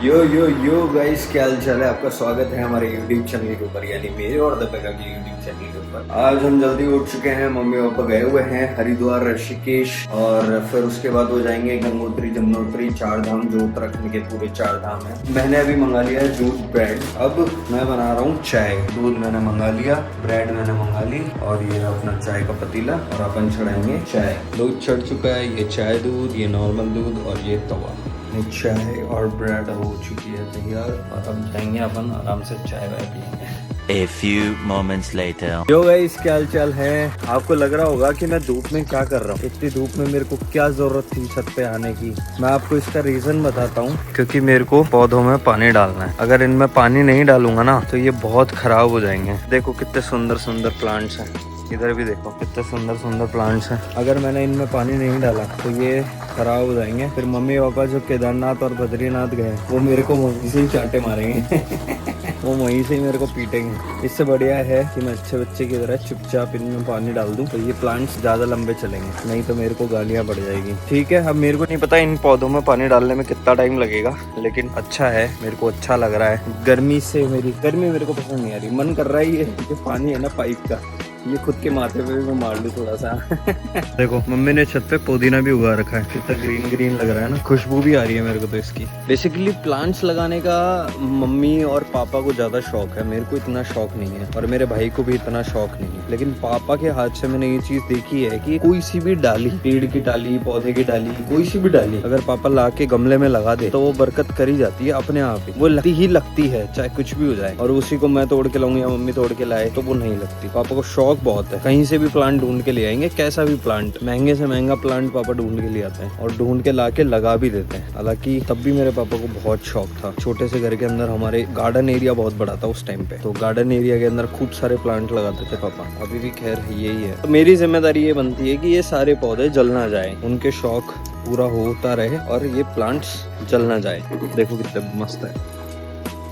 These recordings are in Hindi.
यो गाइस, क्या हाल चाल है आपका। स्वागत है हमारे YouTube चैनल के ऊपर, यानी मेरे और दीपिका के YouTube चैनल के ऊपर। आज हम जल्दी उठ चुके हैं। मम्मी पापा गए हुए हैं हरिद्वार, ऋषिकेश, और फिर उसके बाद वो जाएंगे गंगोत्री, जमुनोत्री, 4 धाम, जो उत्तराखंड के पूरे 4 धाम है। मैंने अभी मंगा लिया है दूध, ब्रेड। अब मैं बना रहा हूँ चाय। दूध मैंने मंगा लिया, ब्रेड मैंने मंगा ली, और ये अपना चाय का पतीला, और अपन चढ़ाएंगे चाय। दूध चढ़ चुका है, ये चाय दूध, ये नॉर्मल दूध, और ये तवा। चाय और ब्रेड हो चुकी है तैयार, और अब जाएंगे अपन आराम से चाय वाय पियेंगे। A few moments later. Yo guys, क्या हाल चाल है। आपको लग रहा होगा कि मैं धूप में क्या कर रहा हूँ, इतनी धूप में मेरे को क्या जरूरत थी छत पे आने की। मैं आपको इसका रीजन बताता हूँ, क्योंकि मेरे को पौधों में पानी डालना है। अगर इनमें पानी नहीं डालूंगा ना तो ये बहुत खराब हो जाएंगे। देखो कितने सुंदर सुंदर प्लांट्स हैं, इधर भी देखो कितने सुंदर सुंदर प्लांट्स हैं। अगर मैंने इनमें पानी नहीं डाला तो ये खराब हो जाएंगे। फिर मम्मी पापा जो केदारनाथ और बद्रीनाथ गए, वो मेरे को वहीं से ही चांटे मारेंगे वो वहीं से ही मेरे को पीटेंगे। इससे बढ़िया है कि मैं अच्छे बच्चे की तरह चुपचाप इनमें पानी डाल दूं, तो ये प्लांट्स ज्यादा लंबे चलेंगे, नहीं तो मेरे को गालियां पड़ जाएगी। ठीक है, अब मेरे को नहीं पता इन पौधों में पानी डालने में कितना टाइम लगेगा, लेकिन अच्छा है, मेरे को अच्छा लग रहा है। गर्मी मेरे को पसंद नहीं आ रही। मन कर रहा है ये जो पानी है ना पाइप का, ये खुद के माथे पे भी मैं मार लूं थोड़ा सा देखो मम्मी ने छत पे पुदीना भी उगा रखा है, कितना ग्रीन ग्रीन लग रहा है ना, खुशबू भी आ रही है मेरे को तो इसकी। बेसिकली प्लांट्स लगाने का मम्मी और पापा को ज्यादा शौक है, मेरे को इतना शौक नहीं है, और मेरे भाई को भी इतना शौक नहीं है। लेकिन पापा के हाथ से मैंने ये चीज देखी है कि कोई सी भी डाली, पेड़ की डाली, पौधे की डाली, कोई सी भी डाली अगर पापा ला के गमले में लगा दे तो वो बरकत करी जाती है अपने आप ही। वो लगती है चाहे कुछ भी हो जाए। और उसी को मैं तोड़ के लाऊं या मम्मी तोड़ के लाए तो वो नहीं लगती। पापा को शौक बहुत है, कहीं से भी प्लांट ढूंढ के ले आएंगे, कैसा भी प्लांट, महंगे से महंगा प्लांट पापा ढूंढ के ले आते हैं, और ढूंढ के लाके लगा भी देते हैं। हालांकि तब भी मेरे पापा को बहुत शौक था। छोटे से घर के अंदर हमारे गार्डन एरिया बहुत बड़ा था उस टाइम पे, तो गार्डन एरिया के अंदर खूब सारे प्लांट लगाते थे पापा। अभी भी खैर यही है। तो मेरी जिम्मेदारी ये बनती है कि ये सारे पौधे जल ना जाए, उनके शौक पूरा होता रहे, और ये प्लांट्स जल ना जाए। देखो कितने मस्त है।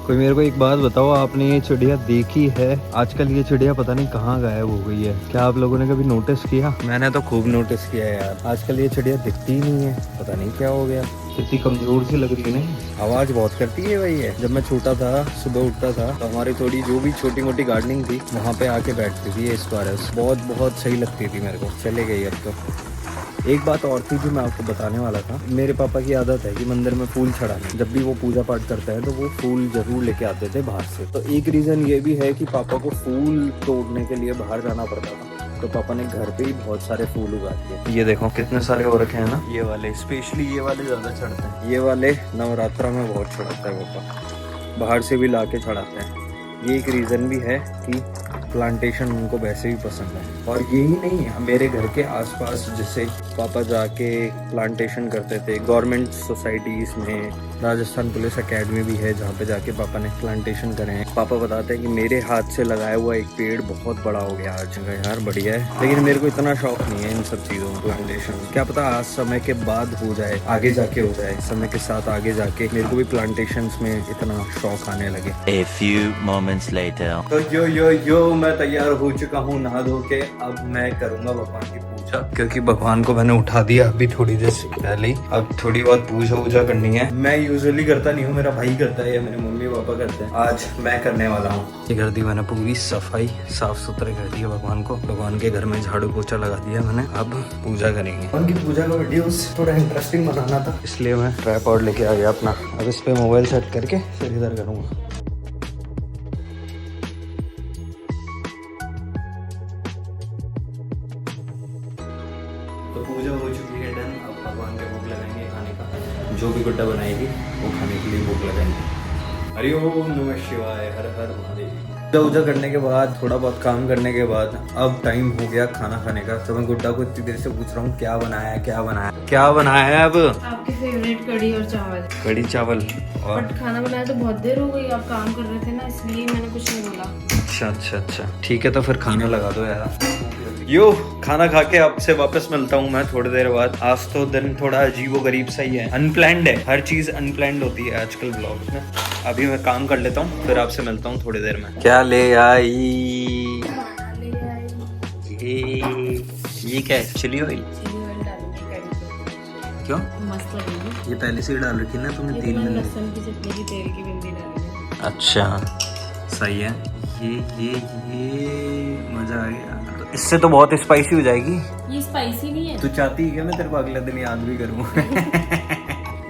कोई मेरे को एक बात बताओ, आपने ये चिड़िया देखी है? आजकल ये चिड़िया पता नहीं कहाँ गायब हो गई है। क्या आप लोगों ने कभी नोटिस किया? मैंने तो खूब नोटिस किया है यार। आजकल ये चिड़िया दिखती ही नहीं है, पता नहीं क्या हो गया। कितनी कमजोर सी लग रही है नहीं, आवाज बहुत करती है भाई ये। जब मैं छोटा था, सुबह उठता था, तो हमारी थोड़ी जो भी छोटी मोटी गार्डनिंग थी वहाँ पे आके बैठती थी ये स्क्वायरस। बहुत सही लगती थी मेरे को। चले गई अब तो। एक बात और थी जो मैं आपको बताने वाला था। मेरे पापा की आदत है कि मंदिर में फूल चढ़ाने। जब भी वो पूजा पाठ करते हैं तो वो फूल जरूर लेके आते थे बाहर से। तो एक रीजन ये भी है कि पापा को फूल तोड़ने के लिए बाहर जाना पड़ता था, तो पापा ने घर पे ही बहुत सारे फूल उगा दिए। ये देखो कितने सारे हो रखे हैं ना। ये वाले स्पेशली, ये वाले ज्यादा चढ़ते हैं। ये वाले नवरात्रा में बहुत चढ़ाता है पापा, बाहर से भी ला के चढ़ाते हैं। ये एक रीज़न भी है कि प्लांटेशन उनको वैसे भी पसंद है। और यही नहीं है, मेरे घर के आसपास जैसे पापा जाके प्लांटेशन करते थे गवर्नमेंट सोसाइटीज़ में, राजस्थान पुलिस एकेडमी भी है जहाँ पे जाके पापा ने प्लांटेशन करे हैं। पापा बताते हैं कि मेरे हाथ से लगाया हुआ एक पेड़ बहुत बड़ा हो गया आज। यार बढ़िया है, लेकिन मेरे को इतना शौक नहीं है इन सब चीज़ों में, प्लांटेशन। क्या पता आज समय के बाद हो जाए, आगे जाके हो जाए, समय के साथ आगे जाके मेरे को भी प्लांटेशन में इतना शौक आने लगे। A few moments later. तो यो मैं तैयार हो चुका हूँ नहा धो के। अब मैं करूंगा भगवान की पूजा, क्योंकि भगवान को मैंने उठा दिया अभी थोड़ी देर से पहले ही। अब थोड़ी बहुत पूजा करनी है। मैं यूजुअली करता नहीं हूँ, मेरा भाई करता है या मेरे मम्मी पापा करते हैं। आज मैं करने वाला हूँ। ये कर दी मैंने पूरी सफाई, साफ सुथरे कर दिया भगवान को। भगवान के घर में झाड़ू पोछा लगा दिया मैंने। अब पूजा करेंगे। भगवान की पूजा का वीडियोस थोड़ा इंटरेस्टिंग बनाना था, इसलिए मैं ट्राइपॉड लेके आ गया अपना। अब इस पे मोबाइल सेट करके फिर इधर करूँगा। तो पूजा हो चुकी है डन। अब भगवान के भोग लगाएंगे खाने का, जो भी गुड्डा बनाएगी वो खाने के लिए भोग लगाएंगे। हरि ओम नमः शिवाय, हर हर महादेव। पूजा करने के बाद, थोड़ा बहुत काम करने के बाद, अब टाइम हो गया खाना खाने का। तो मैं गुड्डा को इतनी देर से पूछ रहा हूँ क्या बनाया है अब। आपकी फेवरेट कढ़ी और चावल। कढ़ी चावल और बट खाना बनाया तो बहुत देर हो गई, आप काम कर रहे थे ना, इसलिए मैंने कुछ नहीं बोला। अच्छा ठीक है, तो फिर खाना लगा दो यार। यो खाना खा के आपसे वापस मिलता हूँ मैं थोड़ी देर बाद। आज तो दिन थोड़ा अजीबो गरीब सा ही है, अनप्लैंड है। हर चीज अनप्लैंड होती है आजकल ब्लॉग्स में। अभी मैं काम कर लेता हूँ, फिर आपसे मिलता हूँ थोड़ी देर में। क्या ले आई? ये क्या है? Chilli oil? चिली ऑयल डालूंगी कढ़ी पे। क्यों? मस्त लगेगी। ये पहले से ही डाल रखी ना तुमने 3 दिन। लहसुन की चटनी की तेल की बिंदी डाली है। अच्छा सही है। ये मजा आ गया। तो इससे तो बहुत स्पाइसी हो जाएगी। ये स्पाइसी नहीं है। तू चाहती है क्या मैं तेरे को अगले दिन याद भी करूँ?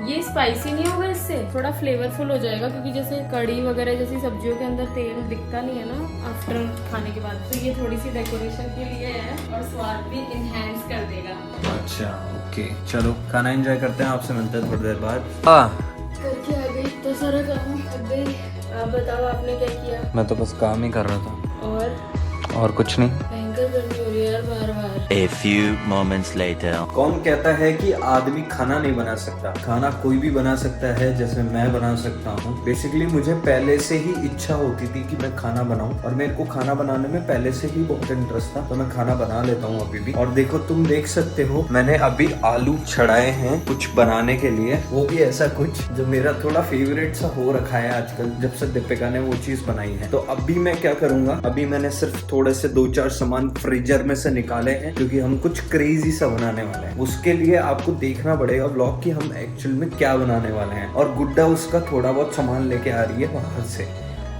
ये स्पाइसी नहीं होगा, इससे थोड़ा फ्लेवरफुल हो जाएगा, क्योंकि जैसे कड़ी वगैरह जैसी सब्जियों के अंदर तेल दिखता नहीं है ना आफ्टर खाने के बाद, तो ये थोड़ी सी डेकोरेशन के लिए है और स्वाद भी इनहेंस कर देगा। अच्छा ओके, चलो खाना एंजॉय करते हैं, आपसे मिलते हैं थोड़ी देर बाद। करके आ गई, इतना सारा काम कर गई। आप बताओ आपने क्या किया? मैं तो बस काम ही कर रहा था और कुछ नहीं। भयंकर गर्मी हो रही है यार बार बार। A few moments later. कौन कहता है कि आदमी खाना नहीं बना सकता? खाना कोई भी बना सकता है, जैसे मैं बना सकता हूँ। बेसिकली मुझे पहले से ही इच्छा होती थी कि मैं खाना बनाऊं, और मेरे को खाना बनाने में पहले से ही बहुत इंटरेस्ट था, तो मैं खाना बना लेता हूँ अभी भी। और देखो तुम देख सकते हो, मैंने अभी आलू छड़ाए हैं कुछ बनाने के लिए, वो भी ऐसा कुछ जो मेरा थोड़ा फेवरेट सा हो रखा है आजकल, जब से दीपिका ने वो चीज बनाई है। तो अभी मैं क्या करूंगा, अभी मैंने सिर्फ थोड़े से 2-4 सामान फ्रीजर में से निकाले हैं, क्योंकि हम कुछ क्रेजी सा बनाने वाले हैं। उसके लिए आपको देखना पड़ेगा व्लॉग कि हम एक्चुअल में क्या बनाने वाले हैं। और गुड्डा उसका थोड़ा बहुत सामान लेके आ रही है बाहर से।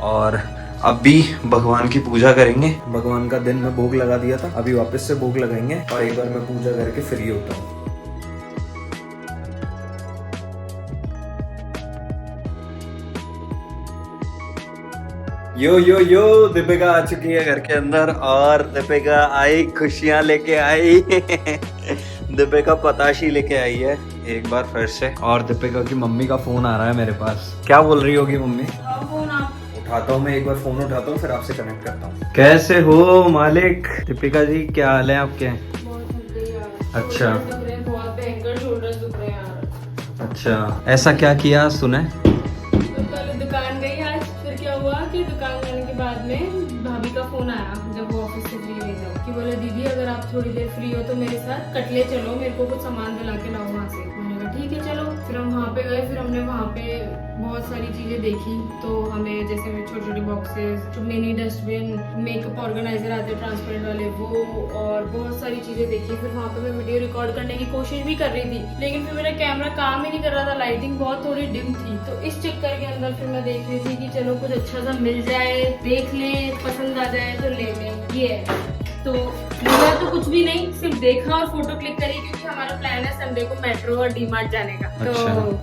और अभी भगवान की पूजा करेंगे। भगवान का दिन में भोग लगा दिया था, अभी वापस से भोग लगाएंगे और एक बार मैं पूजा करके फ्री होता हूँ। यो दीपिका आ चुकी है घर के अंदर, और दीपिका आई खुशियां लेके आई। दीपिका पताशी लेके आई है एक बार फिर से। और दीपिका की मम्मी का फोन आ रहा है मेरे पास। क्या बोल रही होगी मम्मी? उठाता हूँ मैं, एक बार फोन उठाता हूँ फिर आपसे कनेक्ट करता हूँ। कैसे हो मालिक? दीपिका जी क्या हाल है आपके? अच्छा बहुत भयंकर शोल्डर दुख रहे हैं यार। अच्छा, ऐसा क्या किया सुने? दुकान गई आज, फिर क्या हुआ कि दुकान जाने के बाद में भाभी का फोन आया जब वो ऑफिस से फ्री हुई था, कि बोले दीदी अगर आप थोड़ी देर फ्री हो तो मेरे साथ कटले चलो, मेरे को कुछ सामान दिला के लाओ वहाँ से। मैंने कहा ठीक है चलो। फिर हम वहाँ पे गए, फिर हमने वहाँ पे बहुत सारी चीजें देखी। तो हमें जैसे छोटे छोटे boxes, mini dustbin, makeup organiser आते ट्रांसपेरेंट वाले, वो और बहुत सारी चीजें देखी। फिर वहाँ पे मैं वीडियो रिकॉर्ड करने की कोशिश भी कर रही थी, लेकिन फिर मेरा कैमरा काम ही नहीं कर रहा था, लाइटिंग बहुत थोड़ी डिम थी। तो इस चक्कर के अंदर फिर मैं देख रही थी कि चलो कुछ अच्छा सा मिल जाए, देख ले, पसंद आ जाए तो ले लें। ये है तो लिया तो कुछ भी नहीं, सिर्फ देखा और फोटो क्लिक करी, क्योंकि हमारा प्लान है संडे को मेट्रो और डीमार्ट जाने का। तो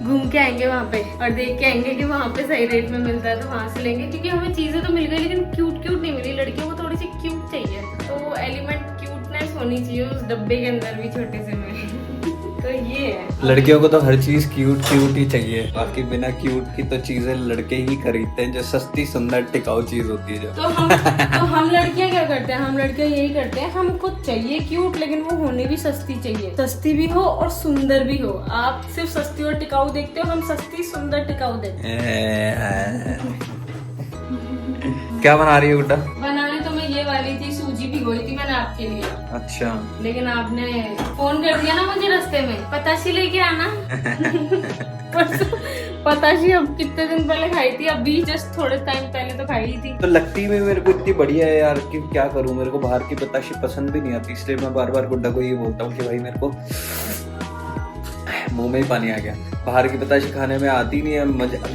घूम के आएंगे वहाँ पे और देख के आएंगे कि वहाँ पे सही रेट में मिलता है तो वहाँ से लेंगे, क्योंकि हमें चीजें तो मिल गई लेकिन क्यूट नहीं मिली। लड़कियों को थोड़ी सी क्यूट चाहिए, तो एलिमेंट क्यूटनेस होनी चाहिए उस डब्बे के अंदर भी छोटे से में। तो ये है, लड़कियों को तो हर चीज क्यूट ही चाहिए, बाकी बिना क्यूट की तो चीजें लड़के ही खरीदते हैं, जो सस्ती सुंदर टिकाऊ चीज होती है जो। तो हम लड़कियां क्या करते हैं, हम लड़कियां यही करते हैं, हमको चाहिए क्यूट, लेकिन वो होने भी सस्ती चाहिए, सस्ती भी हो और सुंदर भी हो। आप सिर्फ सस्ती और टिकाऊ देखते हो, हम सस्ती सुंदर टिकाऊ देखते हैं। क्या बना रही है गुड्डा? बनाने तो मैं ये वाली थी, सूजी भिगोई थी मैंने आपके लिए। अच्छा, लेकिन आपने फोन कर दिया ना मुझे रास्ते में, पताशी लेके आना। पताशी अब कितने दिन पहले खाई थी, अभी जस्ट थोड़े टाइम पहले तो खाई थी। तो लगती में मेरे को इतनी बढ़िया है यार कि क्या करूं, मेरे को बाहर की पताशी पसंद भी नहीं आती, इसलिए मैं बार बार गुड्डा को ये बोलता हूँ कि भाई मेरे को मुंह में ही पानी आ गया, बाहर की पताशी खाने में आती नहीं है,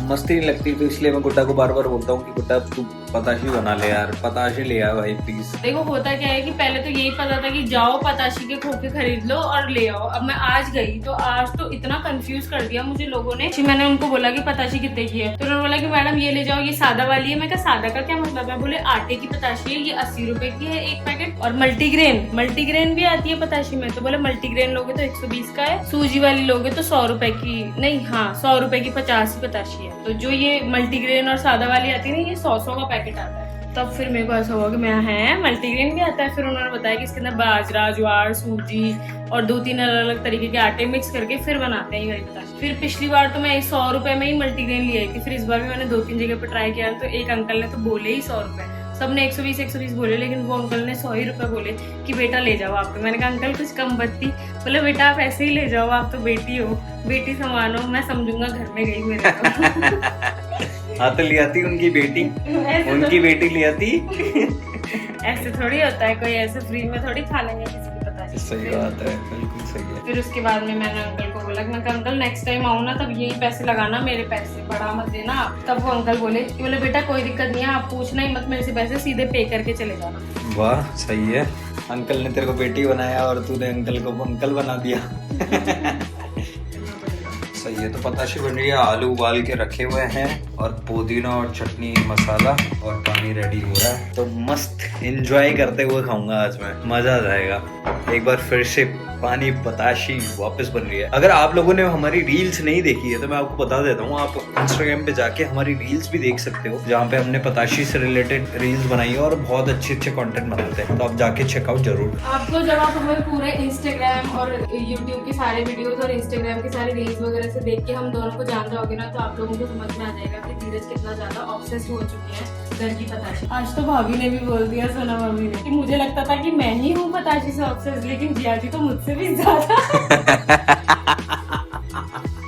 मस्ती नहीं लगती, तो इसलिए मैं गुड्डा को बार बार बोलता हूँ कि गुड्डा तू पताशी बना ले यार, पताशी ले आ भाई प्लीज। देखो होता क्या है कि पहले तो यही पता था कि जाओ पताशी के खोखे खरीद लो और ले आओ। अब मैं आज गई तो आज तो इतना कंफ्यूज कर दिया मुझे लोगों ने। मैंने उनको बोला कि पताशी कितने की है, तो उन्होंने बोला कि मैडम ये ले जाओ, ये सादा वाली है। मैं कहा सादा का क्या मतलब है? बोले आटे की पताशी है, ये 80 रुपए की है एक पैकेट, और मल्टीग्रेन भी आती है पताशी में। तो बोले मल्टीग्रेन लोगे तो 120 का है, सूजी वाली लोगे तो 100 रुपए की, नहीं हाँ 100 रुपए की 50 पताशी है। तो जो ये मल्टीग्रेन और सादा वाली आती है ना, ये 100 का पैकेट आता है। तब फिर मेरे को ऐसा हुआ कि मैं है मल्टीग्रेन भी आता है। फिर उन्होंने बताया कि इसके अंदर बाजरा, ज्वार, सूजी और 2-3 अलग तरीके के आटे मिक्स करके फिर बनाते हैं ये वाली पताशी। फिर पिछली बार तो मैं 100 रुपए में ही मल्टीग्रेन ले आई थी, फिर इस बार भी मैंने 2-3 जगह पर ट्राई किया, तो एक अंकल ने तो बोले ही 100 रुपए, सबने 120 बोले, लेकिन वो अंकल ने 100 ही रुपए बोले कि बेटा ले जाओ आप। मैंने कहा अंकल कुछ कम बत्ती। बोले बेटा आप ऐसे ही ले जाओ, आप तो बेटी हो, बेटी समान हो, मैं समझूंगा घर में गई मेरे को। हाँ तो ले आती उनकी बेटी, उनकी बेटी ले आती। ऐसे थोड़ी होता है, कोई ऐसे फ्री में थोड़ी खा लेंगे किसी की पताशी। सही बात है, बिल्कुल सही है। फिर उसके बाद में मैंने अंकल को बोला कि मैं कहा, अंकल नेक्स्ट टाइम आऊँ ना तब यही पैसे लगाना, मेरे पैसे बढ़ा मत देना आप। तब वो अंकल बोले कि बोले बेटा कोई दिक्कत नहीं है, आप पूछना ही मत मेरे से पैसे, सीधे पे करके चले जाना। वाह सही है, अंकल ने तेरे को बेटी बनाया और तूने अंकल को अंकल बना दिया। सही है। तो पताशे बन रही है, आलू उबाल के रखे हुए हैं और पुदीना और चटनी मसाला और पानी रेडी हो रहा है। तो मस्त एंजॉय करते हुए खाऊंगा आज मैं, मजा आ जाएगा। एक बार फिर से पानी पताशी वापस बन रही है। अगर आप लोगों ने हमारी रील्स नहीं देखी है तो मैं आपको बता देता हूँ, आप इंस्टाग्राम पे जाके हमारी रील्स भी देख सकते हो, जहाँ पे हमने पताशी से रिलेटेड रील्स बनाई है और बहुत अच्छे अच्छे कंटेंट बनाते हैं। तो आप जाके चेकआउट जरूर। आपको जब आप हमें पूरे इंस्टाग्राम और यूट्यूब के सारे वीडियोस और इंस्टाग्राम के सारे रील्स वगैरह से देख के हम दोनों को जान जाओगे ना, तो आप लोगों को समझ में आ जाएगा कि धीरज कितना ज्यादा ऑब्सेस्ड हो चुकी है घर की पताशी। आज तो भाभी ने भी बोल दिया, सोना भाभी ने, कि मुझे लगता था कि मैं ही हूँ पताशी से ऑब्सेस्ड, लेकिन जिया जी तो मुझसे भी ज्यादा।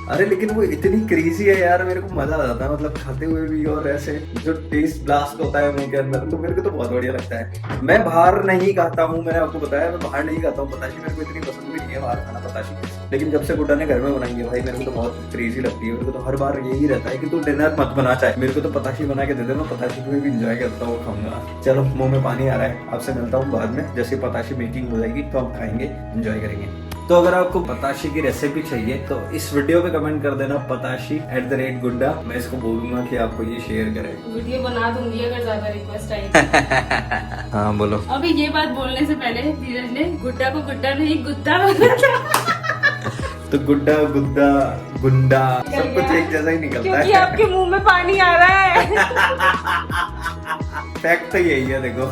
अरे लेकिन वो इतनी क्रेजी है यार, मेरे को मजा आ जाता है मतलब खाते हुए भी, और ऐसे जो टेस्ट ब्लास्ट होता है मुंह के अंदर, तो मेरे को तो बहुत बढ़िया लगता है। मैं बाहर नहीं खाता हूँ, मैंने आपको बताया मैं बाहर नहीं खाता हूँ पताशी, मेरे को इतनी पसंद भी नहीं है बाहर खाना पताशी। लेकिन जब से गुड्डा ने घर में बनाई है भाई, मेरे को तो बहुत क्रेजी लगती है। मेरे को तो हर बार यही रहता है कि तू डिनर मत बना, चाहे मेरे को तो पताशी बना के दे दे, मैं पताशी को भी इंजॉय करता हूँ, खाऊंगा। चलो मुंह में पानी आ रहा है, आपसे मिलता हूँ बाद में, जैसे पताशी मेकिंग हो जाएगी तो हम खाएंगे, एंजॉय करेंगे। तो अगर आपको पताशी की रेसिपी चाहिए तो इस वीडियो पे कमेंट कर देना पताशी @गुड्डा, मैं इसको बोलूंगा कि आपको ये शेयर करे। वीडियो बना दूंगी अगर ज्यादा रिक्वेस्ट आई। हाँ बोलो। अभी ये बात बोलने से पहले धीरज ने गुड्डा को गुड्डा नहीं गुद्दा बोला था। तो गुड्डा गुद्दा गुंडा सब कुछ एक जैसा ही निकलता क्योंकि है। आपके मुंह में पानी आ रहा है। फैक्ट तो यही है, देखो।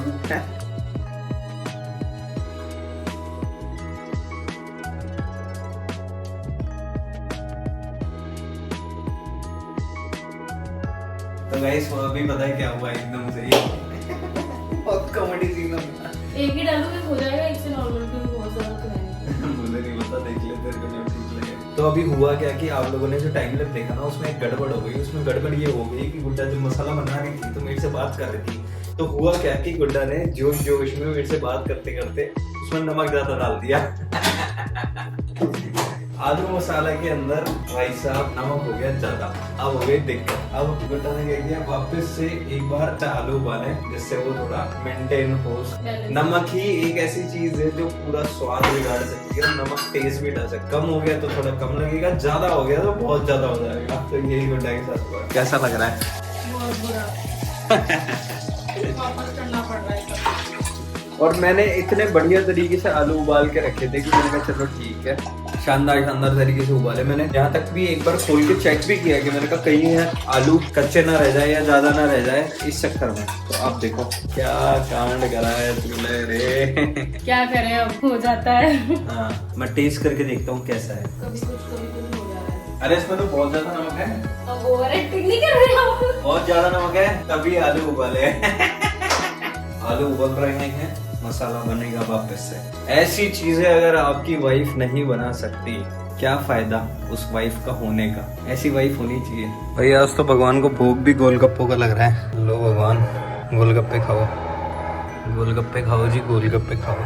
तो गाइस वो अभी पता है क्या हुआ एकदम से, बहुत कॉमेडी सीन है। एक ही डालूंगे हो जाएगा, एक से नॉर्मल क्योंकि बहुत ज्यादा तो है। मुझे नहीं पता, देख ले तेरे को जो ठीक लगे। तो अभी हुआ क्या कि आप लोगों ने जो टाइम लैप्स देखा ना, उसमें एक गड़बड़ हो गई। उसमें गड़बड़ ये हो गई कि गुड्डा जब मसाला बना रही थी तो मेरे से बात कर रही थी। तो हुआ क्या कि गुड्डा ने जोश जोश में मेरे से बात करते करते उसमें नमक ज्यादा डाल दिया। आलू मसाला के अंदर भाई साहब नमक हो गया ज्यादा, अब हो गई दिक्कत। अब गुड्डा ने क्या किया, वापस से एक बार आलू उबाले जिससे वो थोड़ा मेंटेन हो। नमक ही एक ऐसी चीज है जो पूरा स्वाद बिगाड़ सकती है, नमक टेस्ट भी डाल सकती है। कम हो गया तो थोड़ा कम लगेगा, ज्यादा हो गया तो बहुत ज्यादा हो जाएगा। तो यही गुड्डा के साथ हुआ। कैसा लग रहा है? बहुत बुरा। वापस करना पड़ रहा है। और मैंने इतने बढ़िया तरीके से आलू उबाल के रखे थे कि मैंने कहा चलो ठीक है, शानदार तरीके से उबाले। मैंने यहाँ तक भी एक बार खोल के चेक भी किया कि मैंने कहा कहीं है आलू कच्चे ना रह जाए या ज्यादा ना रह जाए इस चक्कर में। तो अब देखो क्या कांड करा है तूने रे। क्या करें, अब हो जाता है। हाँ मैं टेस्ट करके देखता हूँ कैसा है। कभी कुछ हो जा रहा है। अरे इसमें तो बहुत ज्यादा नमक है। अब ओवर एक्टिंग नहीं कर रहे आप। बहुत ज्यादा नमक है, तभी आलू उबाले। आलू उबल रहे हैं, मसाला बनेगा वापस से। ऐसी चीजें अगर आपकी वाइफ नहीं बना सकती, क्या फायदा उस वाइफ का होने का। ऐसी वाइफ होनी चाहिए भाई। आज तो भगवान को भोग भी गोलगप्पों का लग रहा है। लो भगवान गोलगप्पे खाओ, गोलगप्पे खाओ जी, गोलगप्पे खाओ।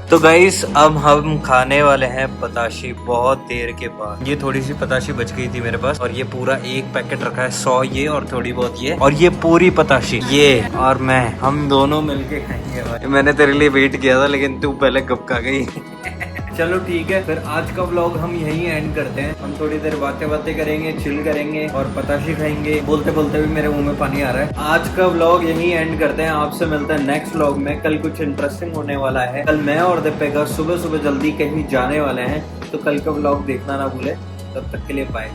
तो गाइस अब हम खाने वाले हैं पताशी बहुत देर के बाद। ये थोड़ी सी पताशी बच गई थी मेरे पास और ये पूरा एक पैकेट रखा है, 100 ये और थोड़ी बहुत ये, और ये पूरी पताशी ये और मैं, हम दोनों मिलके खाएंगे भाई। मैंने तेरे लिए वेट किया था लेकिन तू पहले कब खा गई। चलो ठीक है, फिर आज का व्लॉग हम यहीं एंड करते हैं। हम थोड़ी देर बातें करेंगे, चिल करेंगे और पताशी खाएंगे। बोलते बोलते भी मेरे मुंह में पानी आ रहा है। आज का व्लॉग यहीं एंड करते हैं, आपसे मिलते हैं नेक्स्ट व्लॉग में। कल कुछ इंटरेस्टिंग होने वाला है। कल मैं और दीपिका सुबह सुबह जल्दी कहीं जाने वाले हैं, तो कल का व्लॉग देखना ना भूले। तब तक के लिए बाय।